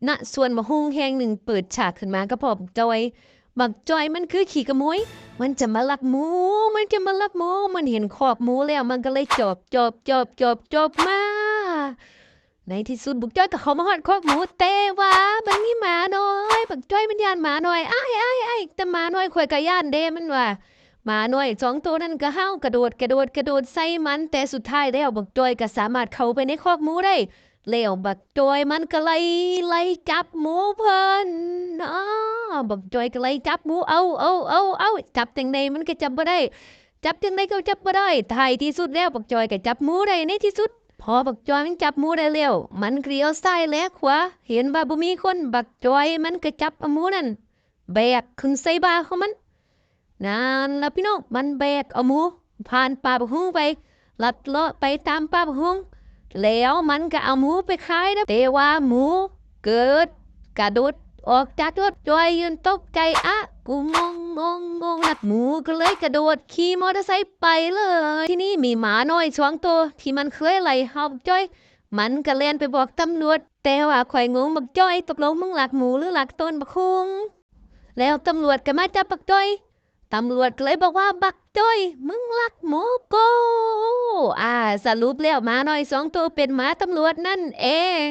ณส่วนบักฮุงแห่งหนึ่งเปิดฉากขึ้นมาก็พอบักจอยมันคือขี่ขโมยมันจะมาลักหมูมันจะมาลักหมูมันเห็นคอกหมูแล้วมันก็เลยจบมาในที่สุดบักจ้อยก็เข้ามาฮอดคอกหมูแต่ว่ามันมีหมาน้อยบักจ้อยมันย่านหมาน้อยอ้ายแต่หมาน้อยข่อยก็ย่านเด้มันว่าหมาน้อยสองตัวนั้นก็เห่ากระโดดใส่มันแต่สุดท้ายแล้วบักจ้อยก็สามารถเข้าไปในคอกหมูได้ แล้วบักจอยมันก็ไล่จับหมูเพิ่นอ้อบักจอยก็ไล่จับหมูเอาจับจังใดมันก็จับบ่ได้จับจังใดก็จับบ่ได้ท้ายที่สุดแล้วบักจอยก็จับหมูได้ในที่สุดพอบักจอยมันจับหมูได้แล้วมันก็เลี้ยวซ้ายแลขวาเห็นว่าบ่มีคนบักจอยมันก็จับเอาหมูนั่นแบกขึ้นใส่บ่าของมันนั่นล่ะพี่น้องมันแบกเอาหมูผ่านป่าบักฮุงไปลัดเลาะไปตามป่าบักฮุง แล้วมันก็เอาหมูไปขายนะแต่ว่าหมูเกิดกระโดดออกจากรถจอยยืนตกใจอะกูงงนักหมูก็เลยกระโดดขี่มอเตอร์ไซค์ไปเลยที่นี่มีหมาน้อยสองตัวที่มันเคยไล่เห่าบักจ้อยมันก็เล่นไปบอกตำรวจแต่ว่าข่อยงงบักจ้อยตกลงมึงหลักหมูหรือหลักต้นบักคุงแล้วตำรวจก็มาจับบักจ้อย ตำรวจก็เลยบอกว่าบักจ้อยมึงลักหมูกูสรุปแล้วหมาน้อยสองตัวเป็นหมาตำรวจนั่นเอง